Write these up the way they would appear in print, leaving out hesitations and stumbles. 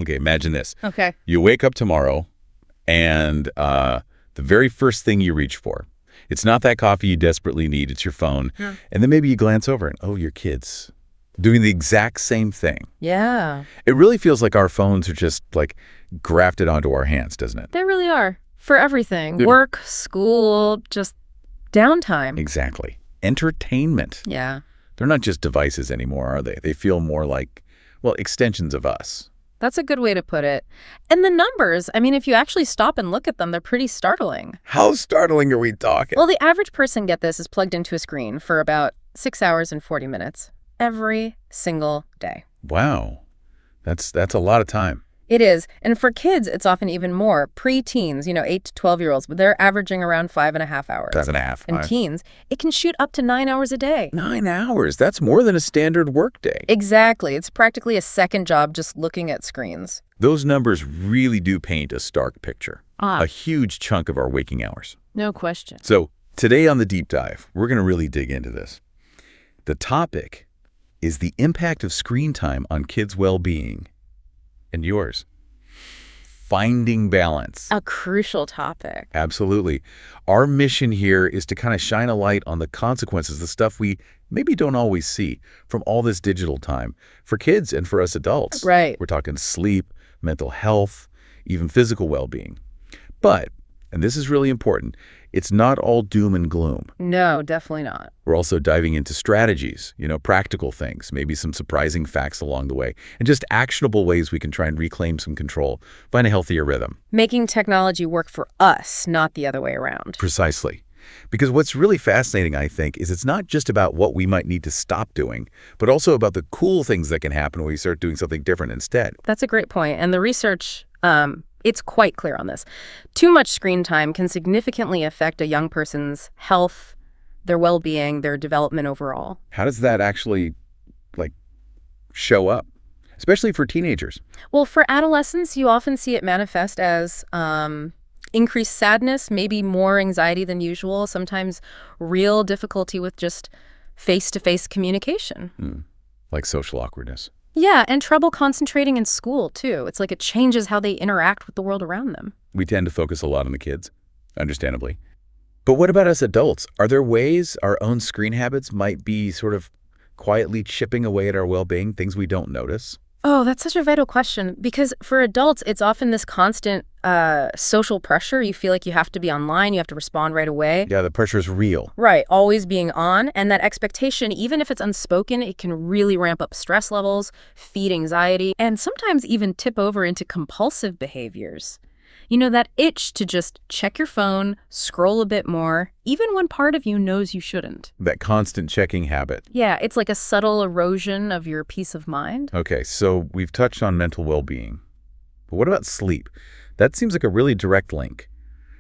Okay, imagine this. Okay. You wake up tomorrow, and the very first thing you reach for, it's not that coffee you desperately need, it's your phone. Yeah. And then maybe you glance over and, oh, your kids doing the exact same thing. Yeah. It really feels like our phones are just, like, grafted onto our hands, doesn't it? They really are. For everything. Good. Work, school, just downtime. Exactly. Entertainment. Yeah. They're not just devices anymore, are they? They feel more like, well, extensions of us. That's a good way to put it. And the numbers, I mean, if you actually stop and look at them, they're pretty startling. How startling are we talking? Well, the average person, get this, is plugged into a screen for about 6 hours and 40 minutes every single day. Wow. That's a lot of time. It is. And for kids, it's often even more. Pre-teens, 8 to 12-year-olds, they're averaging around 5.5 hours. 5.5. And teens, it can shoot up to 9 hours a day. 9 hours. That's more than a standard workday. Exactly. It's practically a second job just looking at screens. Those numbers really do paint a stark picture. Ah. A huge chunk of our waking hours. No question. So today on the deep dive, we're going to really dig into this. The topic is the impact of screen time on kids' well-being and yours. Finding balance. A crucial topic. Absolutely. Our mission here is to kind of shine a light on the consequences, the stuff we maybe don't always see from all this digital time for kids and for us adults. Right. We're talking sleep, mental health, even physical well-being. But, and this is really important, it's not all doom and gloom. No, definitely not. We're also diving into strategies, practical things, maybe some surprising facts along the way, and just actionable ways we can try and reclaim some control, find a healthier rhythm. Making technology work for us, not the other way around. Precisely. Because what's really fascinating, I think, is it's not just about what we might need to stop doing, but also about the cool things that can happen when we start doing something different instead. That's a great point. And the research, it's quite clear on this. Too much screen time can significantly affect a young person's health, their well-being, their development overall. How does that actually, show up, especially for teenagers? Well, for adolescents, you often see it manifest as increased sadness, maybe more anxiety than usual, sometimes real difficulty with just face-to-face communication. Like social awkwardness. Yeah, and trouble concentrating in school, too. It's like it changes how they interact with the world around them. We tend to focus a lot on the kids, understandably. But what about us adults? Are there ways our own screen habits might be sort of quietly chipping away at our well-being, things we don't notice? Oh, that's such a vital question, because for adults, it's often this constant social pressure. You feel like you have to be online, you have to respond right away. Yeah, the pressure's real. Right, always being on, and that expectation, even if it's unspoken, it can really ramp up stress levels, feed anxiety, and sometimes even tip over into compulsive behaviors. That itch to just check your phone, scroll a bit more, even when part of you knows you shouldn't. That constant checking habit. Yeah, it's like a subtle erosion of your peace of mind. Okay, so we've touched on mental well-being. But what about sleep? That seems like a really direct link.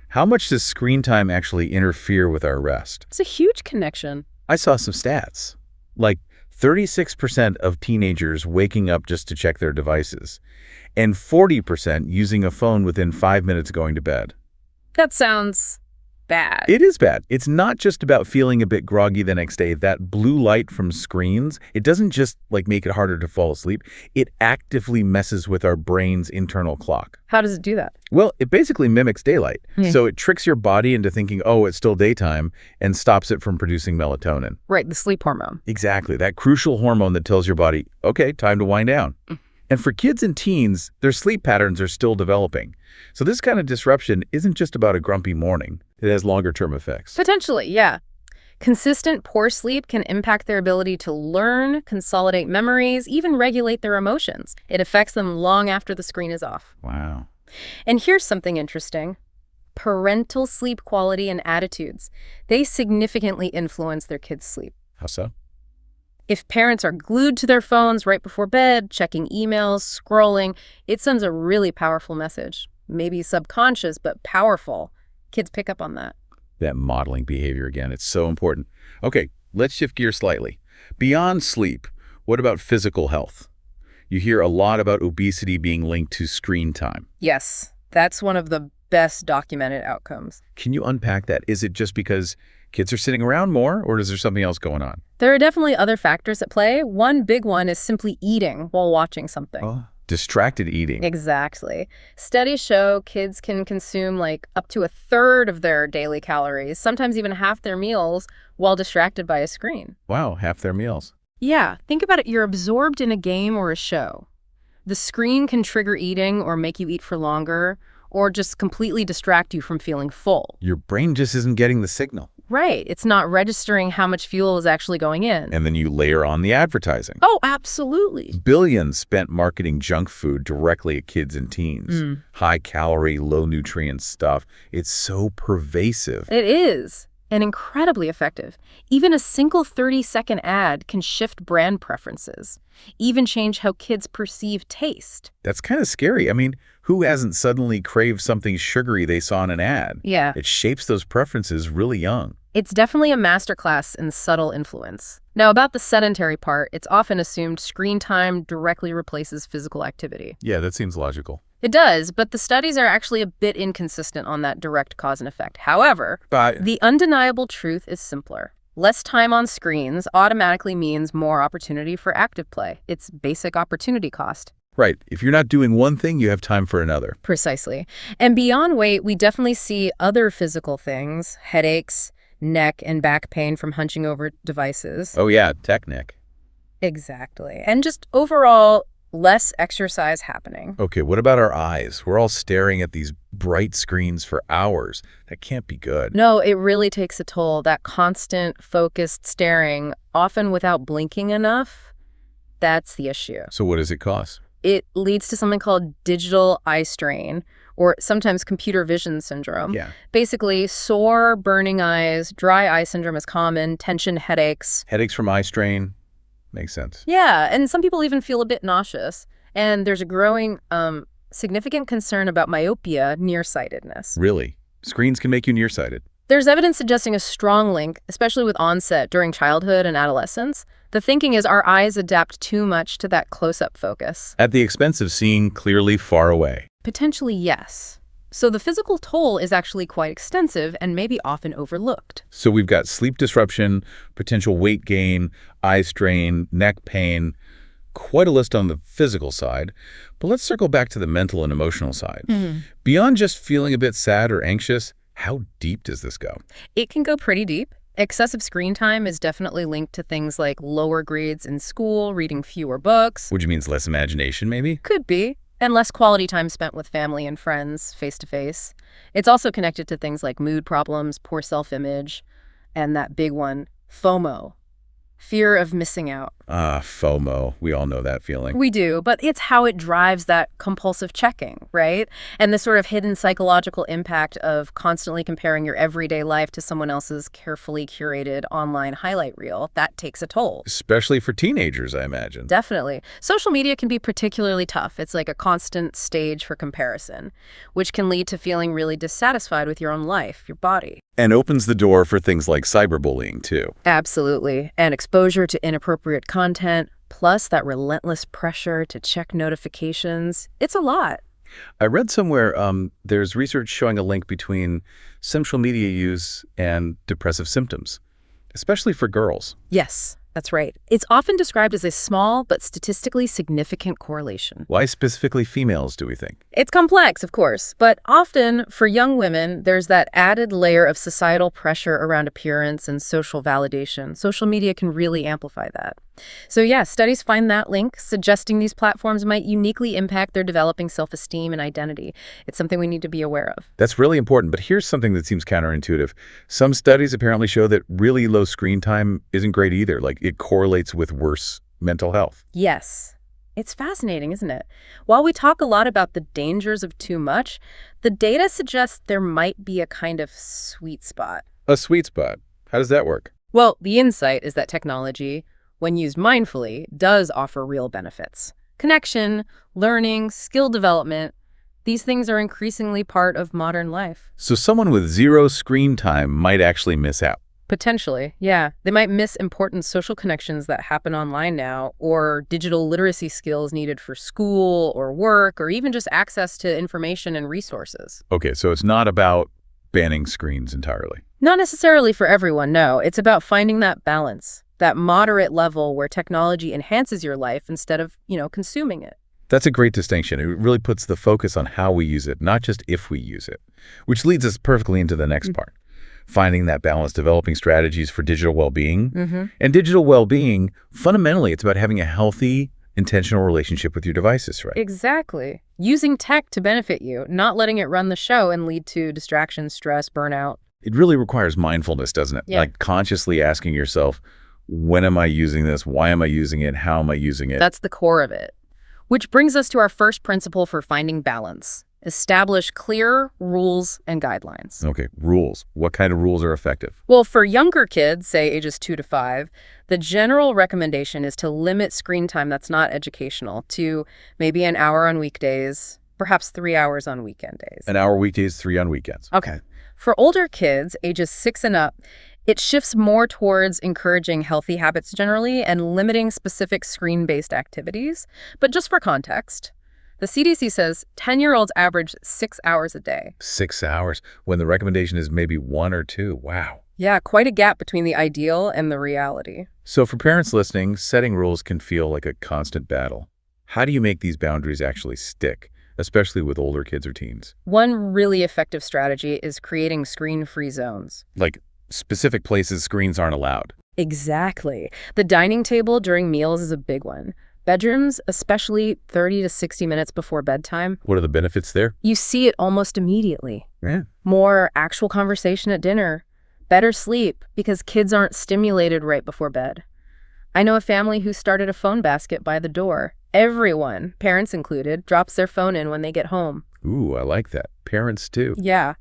How much does screen time actually interfere with our rest? It's a huge connection. I saw some stats. Like 36% of teenagers waking up just to check their devices, and 40% using a phone within 5 minutes of going to bed. That sounds bad. It is bad. It's not just about feeling a bit groggy the next day. That blue light from screens, it doesn't just make it harder to fall asleep. It actively messes with our brain's internal clock. How does it do that? Well, it basically mimics daylight. So it tricks your body into thinking, oh, it's still daytime, and stops it from producing melatonin. Right, the sleep hormone. Exactly. That crucial hormone that tells your body, okay, time to wind down. And for kids and teens, their sleep patterns are still developing. So this kind of disruption isn't just about a grumpy morning. It has longer-term effects. Potentially, yeah. Consistent poor sleep can impact their ability to learn, consolidate memories, even regulate their emotions. It affects them long after the screen is off. Wow. And here's something interesting. Parental sleep quality and attitudes. They significantly influence their kids' sleep. How so? If parents are glued to their phones right before bed, checking emails, scrolling, it sends a really powerful message. Maybe subconscious, but powerful. Kids pick up on that. That modeling behavior again, it's so important. Okay, let's shift gears slightly. Beyond sleep, what about physical health? You hear a lot about obesity being linked to screen time. Yes, that's one of the best documented outcomes. Can you unpack that? Is it just because kids are sitting around more, or is there something else going on? There are definitely other factors at play. One big one is simply eating while watching something. Oh, Distracted eating. Exactly. Studies show kids can consume like up to a third of their daily calories, sometimes even half their meals, while distracted by a screen. Wow, half their meals. Yeah, think about it. You're absorbed in a game or a show. The screen can trigger eating or make you eat for longer, or just completely distract you from feeling full. Your brain just isn't getting the signal. Right. It's not registering how much fuel is actually going in. And then you layer on the advertising. Oh, absolutely. Billions spent marketing junk food directly at kids and teens. High-calorie, low-nutrient stuff. It's so pervasive. It is. And incredibly effective. Even a single 30-second ad can shift brand preferences, even change how kids perceive taste. That's kind of scary. I mean, who hasn't suddenly craved something sugary they saw in an ad? Yeah. It shapes those preferences really young. It's definitely a masterclass in subtle influence. Now, about the sedentary part, it's often assumed screen time directly replaces physical activity. Yeah, that seems logical. It does, but the studies are actually a bit inconsistent on that direct cause and effect. However, the undeniable truth is simpler. Less time on screens automatically means more opportunity for active play. It's basic opportunity cost. Right. If you're not doing one thing, you have time for another. Precisely. And beyond weight, we definitely see other physical things, headaches, neck and back pain from hunching over devices. Oh yeah, tech neck. Exactly. And just overall, less exercise happening. Okay, what about our eyes? We're all staring at these bright screens for hours. That can't be good. No, it really takes a toll. That constant, focused staring, often without blinking enough, that's the issue. So what does it cause? It leads to something called digital eye strain, or sometimes computer vision syndrome. Yeah. Basically, sore, burning eyes, dry eye syndrome is common, tension headaches. Headaches from eye strain. Makes sense. Yeah, and some people even feel a bit nauseous. And there's a growing, significant concern about myopia, nearsightedness. Really? Screens can make you nearsighted. There's evidence suggesting a strong link, especially with onset during childhood and adolescence. The thinking is our eyes adapt too much to that close-up focus. At the expense of seeing clearly far away. Potentially, yes. So the physical toll is actually quite extensive and maybe often overlooked. So we've got sleep disruption, potential weight gain, eye strain, neck pain, quite a list on the physical side. But let's circle back to the mental and emotional side. Beyond just feeling a bit sad or anxious, how deep does this go? It can go pretty deep. Excessive screen time is definitely linked to things like lower grades in school, reading fewer books. Which means less imagination, maybe? Could be. And less quality time spent with family and friends, face-to-face. It's also connected to things like mood problems, poor self-image, and that big one, FOMO, fear of missing out. FOMO. We all know that feeling. We do, but it's how it drives that compulsive checking, right? And the sort of hidden psychological impact of constantly comparing your everyday life to someone else's carefully curated online highlight reel, that takes a toll. Especially for teenagers, I imagine. Definitely. Social media can be particularly tough. It's like a constant stage for comparison, which can lead to feeling really dissatisfied with your own life, your body. And opens the door for things like cyberbullying, too. Absolutely. And exposure to inappropriate content, plus that relentless pressure to check notifications. It's a lot. I read somewhere there's research showing a link between social media use and depressive symptoms, especially for girls. Yes, that's right. It's often described as a small but statistically significant correlation. Why specifically females, do we think? It's complex, of course, but often for young women, there's that added layer of societal pressure around appearance and social validation. Social media can really amplify that. So yeah, studies find that link, suggesting these platforms might uniquely impact their developing self-esteem and identity. It's something we need to be aware of. That's really important, but here's something that seems counterintuitive. Some studies apparently show that really low screen time isn't great either. Like, it correlates with worse mental health. Yes. It's fascinating, isn't it? While we talk a lot about the dangers of too much, the data suggests there might be a kind of sweet spot. A sweet spot. How does that work? Well, the insight is that technology, when used mindfully, does offer real benefits. Connection, learning, skill development, these things are increasingly part of modern life. So someone with zero screen time might actually miss out. Potentially, yeah. They might miss important social connections that happen online now, or digital literacy skills needed for school or work, or even just access to information and resources. Okay, so it's not about banning screens entirely. Not necessarily for everyone, no. It's about finding that balance, that moderate level where technology enhances your life instead of, consuming it. That's a great distinction. It really puts the focus on how we use it, not just if we use it, which leads us perfectly into the next part, finding that balance, developing strategies for digital well-being. And digital well-being, fundamentally, it's about having a healthy, intentional relationship with your devices, right? Exactly. Using tech to benefit you, not letting it run the show and lead to distraction, stress, burnout. It really requires mindfulness, doesn't it? Yeah. Like consciously asking yourself, when am I using this? Why am I using it? How am I using it? That's the core of it. Which brings us to our first principle for finding balance. Establish clear rules and guidelines. Okay, rules. What kind of rules are effective? Well, for younger kids, say ages 2 to 5, the general recommendation is to limit screen time that's not educational to maybe an hour on weekdays, perhaps 3 hours on weekend days. An hour weekdays, 3 on weekends. Okay. For older kids, ages 6 and up, it shifts more towards encouraging healthy habits generally and limiting specific screen-based activities. But just for context, the CDC says 10-year-olds average 6 hours a day. 6 hours, when the recommendation is maybe 1 or 2. Wow. Yeah, quite a gap between the ideal and the reality. So for parents listening, setting rules can feel like a constant battle. How do you make these boundaries actually stick, especially with older kids or teens? One really effective strategy is creating screen-free zones. Like specific places screens aren't allowed. Exactly. The dining table during meals is a big one. Bedrooms, especially 30 to 60 minutes before bedtime. What are the benefits there? You see it almost immediately. Yeah. More actual conversation at dinner. Better sleep because kids aren't stimulated right before bed. I know a family who started a phone basket by the door. Everyone, parents included, drops their phone in when they get home. Ooh, I like that. Parents too. Yeah.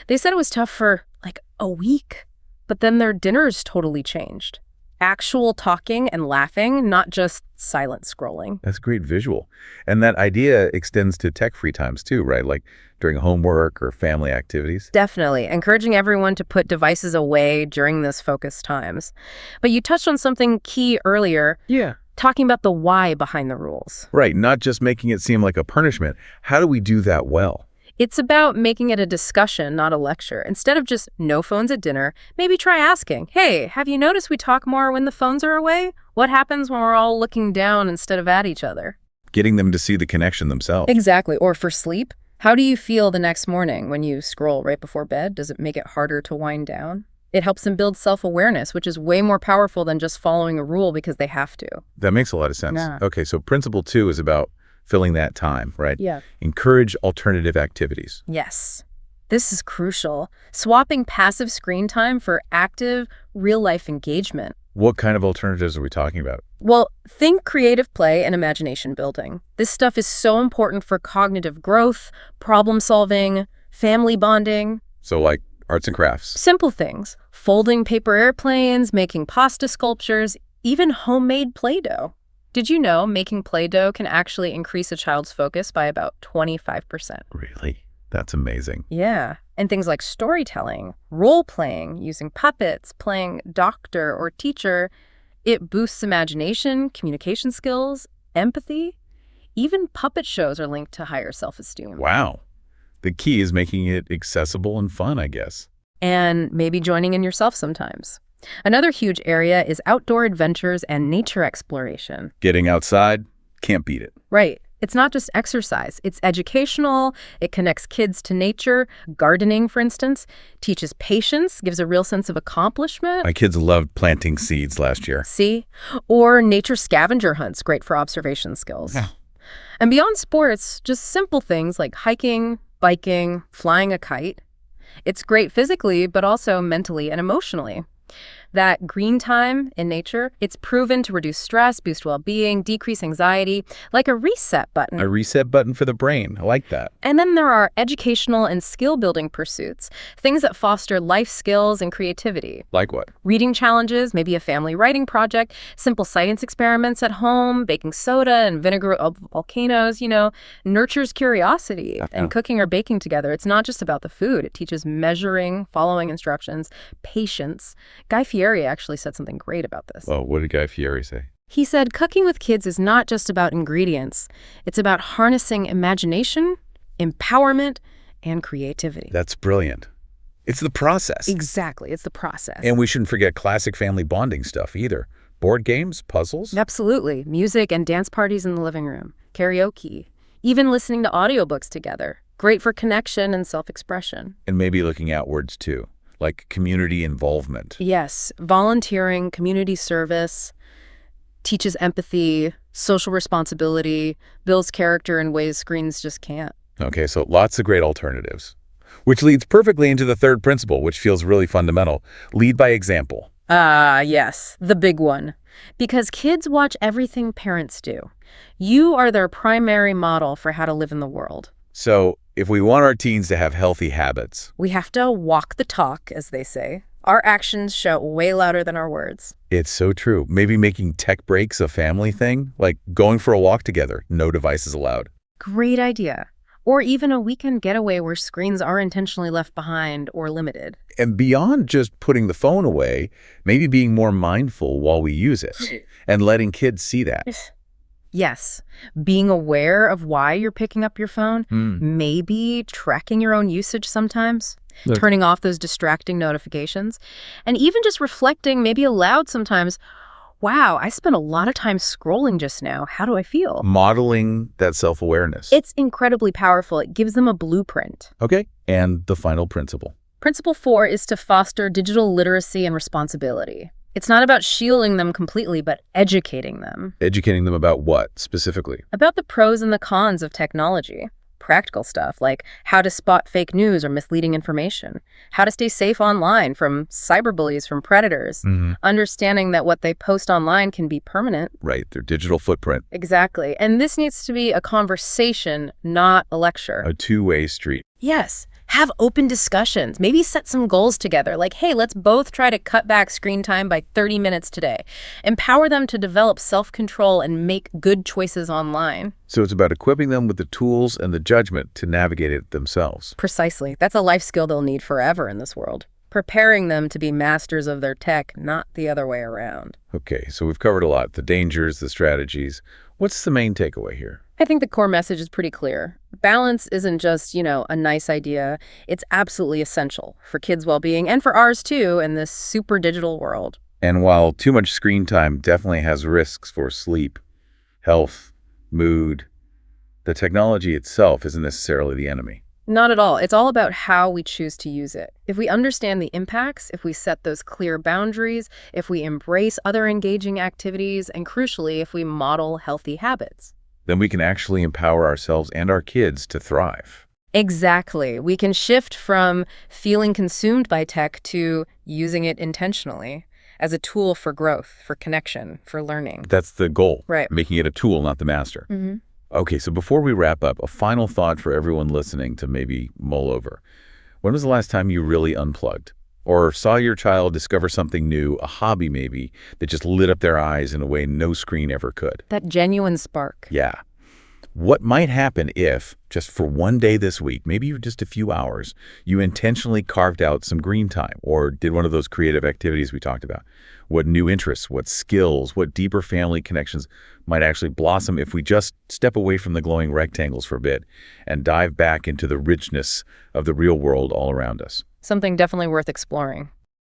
They said it was tough for like a week, but then their dinners totally changed. Actual talking and laughing, not just silent scrolling. That's a great visual. And that idea extends to tech-free times too, right? Like during homework or family activities. Definitely. Encouraging everyone to put devices away during those focused times. But you touched on something key earlier. Yeah. Talking about the why behind the rules. Right, not just making it seem like a punishment. How do we do that well? It's about making it a discussion, not a lecture. Instead of just no phones at dinner, maybe try asking, hey, have you noticed we talk more when the phones are away? What happens when we're all looking down instead of at each other? Getting them to see the connection themselves. Exactly. Or for sleep, how do you feel the next morning when you scroll right before bed? Does it make it harder to wind down? It helps them build self-awareness, which is way more powerful than just following a rule because they have to. That makes a lot of sense. Yeah. Okay, so principle 2 is about filling that time, right? Yeah. Encourage alternative activities. Yes. This is crucial. Swapping passive screen time for active, real-life engagement. What kind of alternatives are we talking about? Well, think creative play and imagination building. This stuff is so important for cognitive growth, problem solving, family bonding. So like arts and crafts. Simple things. Folding paper airplanes, making pasta sculptures, even homemade Play-Doh. Did you know making Play-Doh can actually increase a child's focus by about 25%? Really? That's amazing. Yeah. And things like storytelling, role-playing, using puppets, playing doctor or teacher, it boosts imagination, communication skills, empathy. Even puppet shows are linked to higher self-esteem. Wow. The key is making it accessible and fun, I guess. And maybe joining in yourself sometimes. Another huge area is outdoor adventures and nature exploration. Getting outside, can't beat it. Right. It's not just exercise. It's educational. It connects kids to nature. Gardening, for instance, teaches patience, gives a real sense of accomplishment. My kids loved planting seeds last year. See? Or nature scavenger hunts, great for observation skills. Yeah. And beyond sports, just simple things like hiking, biking, flying a kite. It's great physically, but also mentally and emotionally. That green time in nature, it's proven to reduce stress, boost well-being, decrease anxiety, like a reset button. A reset button for the brain. I like that. And then there are educational and skill-building pursuits, things that foster life skills and creativity. Like what? Reading challenges, maybe a family writing project, simple science experiments at home, baking soda and vinegar of volcanoes, nurtures curiosity. And cooking or baking together, it's not just about the food. It teaches measuring, following instructions, patience. Guy Fieri actually said something great about this. Well, what did Guy Fieri say? He said, cooking with kids is not just about ingredients. It's about harnessing imagination, empowerment, and creativity. That's brilliant. It's the process. Exactly. It's the process. And we shouldn't forget classic family bonding stuff either. Board games, puzzles, Absolutely. Music and dance parties in the living room, karaoke, even listening to audiobooks together. Great for connection and self-expression. and maybe looking outwards too, like community involvement. Yes, volunteering, community service, teaches empathy, social responsibility, builds character in ways screens just can't. Okay, so lots of great alternatives. Which leads perfectly into the third principle, which feels really fundamental. Lead by example. Ah, yes, the big one. Because kids watch everything parents do. You are their primary model for how to live in the world. So if we want our teens to have healthy habits, We have to walk the talk, as they say. Our actions shout way louder than our words. it's so true. Maybe making tech breaks a family thing, like going for a walk together, no devices allowed. Great idea. Or even a weekend getaway where screens are intentionally left behind or limited. And beyond just putting the phone away, maybe being more mindful while we use it and letting kids see that. Yes, being aware of why you're picking up your phone, maybe tracking your own usage sometimes, Look. turning off those distracting notifications, and even just reflecting, maybe aloud sometimes, wow, I spent a lot of time scrolling just now. How do I feel? Modeling that self-awareness. It's incredibly powerful. It gives them a blueprint. Okay, and the final principle. Principle 4 is to foster digital literacy and responsibility. It's not about shielding them completely, but educating them. Educating them about what, specifically? About the pros and the cons of technology. Practical stuff like how to spot fake news or misleading information, how to stay safe online from cyberbullies, from predators, understanding that what they post online can be permanent. Right, their digital footprint. Exactly. And this needs to be a conversation, not a lecture. A two-way street. Yes. Have open discussions. Maybe set some goals together. Like, hey, let's both try to cut back screen time by 30 minutes today. Empower them to develop self-control and make good choices online. So it's about equipping them with the tools and the judgment to navigate it themselves. Precisely. That's a life skill they'll need forever in this world. Preparing them to be masters of their tech, not the other way around. Okay, so we've covered a lot. The dangers, the strategies. What's the main takeaway here? I think the core message is pretty clear. Balance isn't just, a nice idea. It's absolutely essential for kids' well-being and for ours too in this super digital world. And while too much screen time definitely has risks for sleep, health, mood, the technology itself isn't necessarily the enemy. Not at all. It's all about how we choose to use it. If we understand the impacts, if we set those clear boundaries, if we embrace other engaging activities, and crucially, if we model healthy habits. Then we can actually empower ourselves and our kids to thrive. Exactly. We can shift from feeling consumed by tech to using it intentionally as a tool for growth, for connection, for learning. That's the goal. Right. Making it a tool, not the master. Mm-hmm. Okay, so before we wrap up, a final thought for everyone listening to maybe mull over. When was the last time you really unplugged? Or saw your child discover something new, a hobby maybe, that just lit up their eyes in a way no screen ever could? That genuine spark. Yeah. What might happen if, just for one day this week, maybe just a few hours, you intentionally carved out some green time or did one of those creative activities we talked about? What new interests, what skills, what deeper family connections might actually blossom if we just step away from the glowing rectangles for a bit and dive back into the richness of the real world all around us? Something definitely worth exploring.